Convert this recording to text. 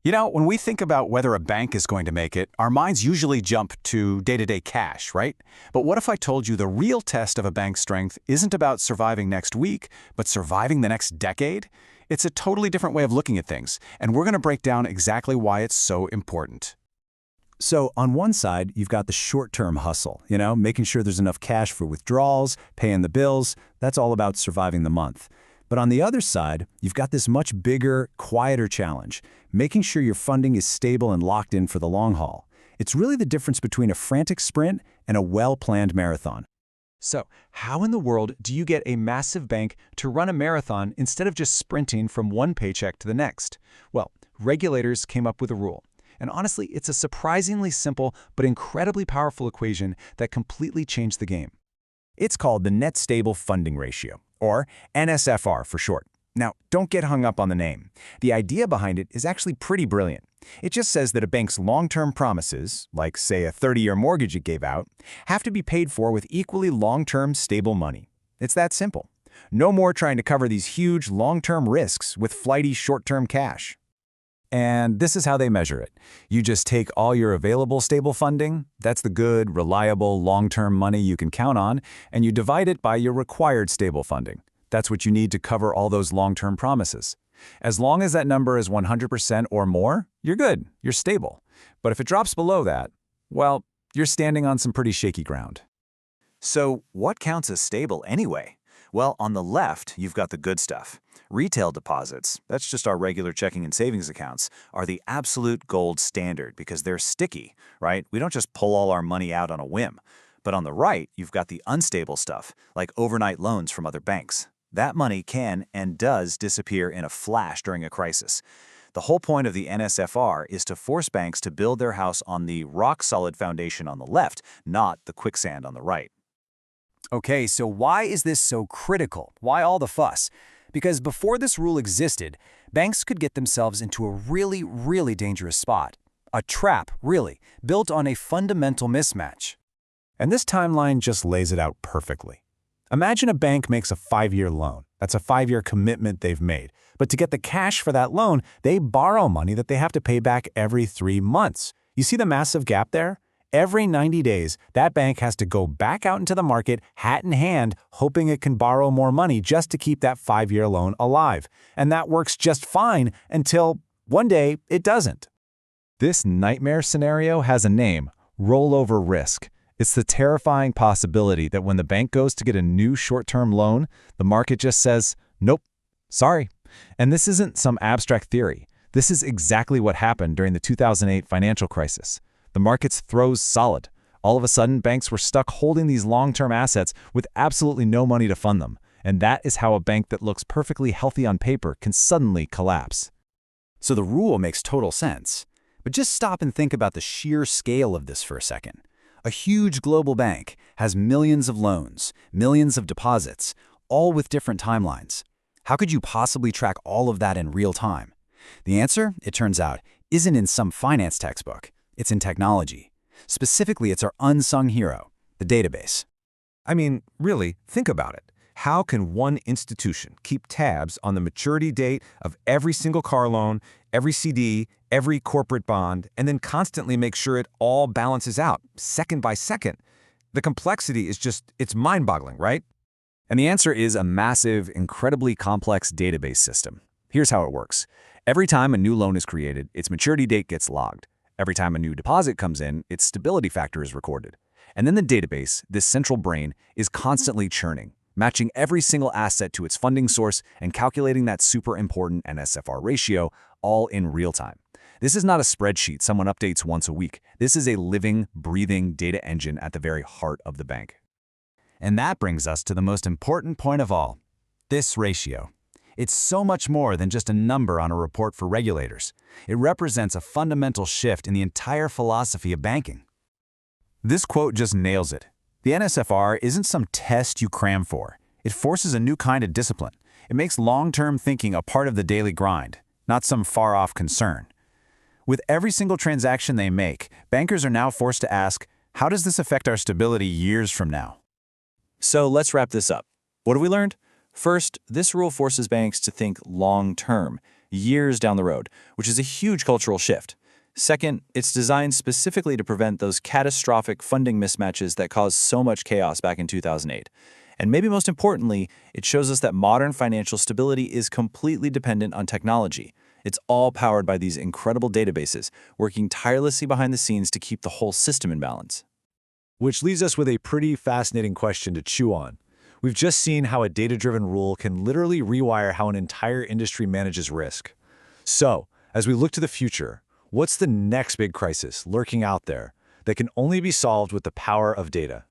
When we think about whether a bank is going to make it, our minds usually jump to day-to-day cash, right? But what if I told you the real test of a bank's strength isn't about surviving next week, but surviving the next decade? It's a totally different way of looking at things, and we're going to break down exactly why it's so important. So on one side, you've got the short-term hustle, making sure there's enough cash for withdrawals, paying the bills. That's all about surviving the month. But on the other side, you've got this much bigger, quieter challenge, making sure your funding is stable and locked in for the long haul. It's really the difference between a frantic sprint and a well-planned marathon. So, how in the world do you get a massive bank to run a marathon instead of just sprinting from one paycheck to the next? Well, regulators came up with a rule. And honestly, it's a surprisingly simple but incredibly powerful equation that completely changed the game. It's called the Net Stable Funding Ratio, or NSFR for short. Now, don't get hung up on the name. The idea behind it is actually pretty brilliant. It just says that a bank's long-term promises, like say a 30-year mortgage it gave out, have to be paid for with equally long-term stable money. It's that simple. No more trying to cover these huge long-term risks with flighty short-term cash. And this is how they measure it. You just take all your available stable funding, that's the good, reliable, long-term money you can count on, and you divide it by your required stable funding. That's what you need to cover all those long-term promises. As long as that number is 100% or more, you're good, you're stable. But if it drops below that, well, you're standing on some pretty shaky ground. So what counts as stable anyway? Well, on the left, you've got the good stuff. Retail deposits, that's just our regular checking and savings accounts, are the absolute gold standard because they're sticky, right? We don't just pull all our money out on a whim. But on the right, you've got the unstable stuff, like overnight loans from other banks. That money can and does disappear in a flash during a crisis. The whole point of the NSFR is to force banks to build their house on the rock-solid foundation on the left, not the quicksand on the right. Okay, so why is this so critical? Why all the fuss? Because before this rule existed, banks could get themselves into a really, really dangerous spot. A trap, really, built on a fundamental mismatch. And this timeline just lays it out perfectly. Imagine a bank makes a 5-year loan. That's a 5-year commitment they've made. But to get the cash for that loan, they borrow money that they have to pay back every 3 months. You see the massive gap there? Every 90 days, that bank has to go back out into the market, hat in hand, hoping it can borrow more money just to keep that 5-year loan alive. And that works just fine until one day it doesn't. This nightmare scenario has a name: rollover risk. It's the terrifying possibility that when the bank goes to get a new short-term loan, the market just says, nope, sorry. And this isn't some abstract theory. This is exactly what happened during the 2008 financial crisis. The markets froze solid. All of a sudden, banks were stuck holding these long-term assets with absolutely no money to fund them. And that is how a bank that looks perfectly healthy on paper can suddenly collapse. So the rule makes total sense. But just stop and think about the sheer scale of this for a second. A huge global bank has millions of loans, millions of deposits, all with different timelines. How could you possibly track all of that in real time? The answer, it turns out, isn't in some finance textbook. It's in technology. Specifically, it's our unsung hero, the database. I mean, really, think about it. How can one institution keep tabs on the maturity date of every single car loan, every CD, every corporate bond, and then constantly make sure it all balances out, second by second? The complexity is it's mind-boggling, right? And the answer is a massive, incredibly complex database system. Here's how it works. Every time a new loan is created, its maturity date gets logged. Every time a new deposit comes in, its stability factor is recorded. And then the database, this central brain, is constantly churning, matching every single asset to its funding source and calculating that super important NSFR ratio, all in real time. This is not a spreadsheet someone updates once a week. This is a living, breathing data engine at the very heart of the bank. And that brings us to the most important point of all, this ratio. It's so much more than just a number on a report for regulators. It represents a fundamental shift in the entire philosophy of banking. This quote just nails it. The NSFR isn't some test you cram for. It forces a new kind of discipline. It makes long-term thinking a part of the daily grind, not some far-off concern. With every single transaction they make, bankers are now forced to ask, how does this affect our stability years from now? So let's wrap this up. What have we learned? First, this rule forces banks to think long-term. years down the road, which is a huge cultural shift. Second, it's designed specifically to prevent those catastrophic funding mismatches that caused so much chaos back in 2008. And maybe most importantly, it shows us that modern financial stability is completely dependent on technology. It's all powered by these incredible databases, working tirelessly behind the scenes to keep the whole system in balance. Which leaves us with a pretty fascinating question to chew on. We've just seen how a data-driven rule can literally rewire how an entire industry manages risk. So, as we look to the future, what's the next big crisis lurking out there that can only be solved with the power of data?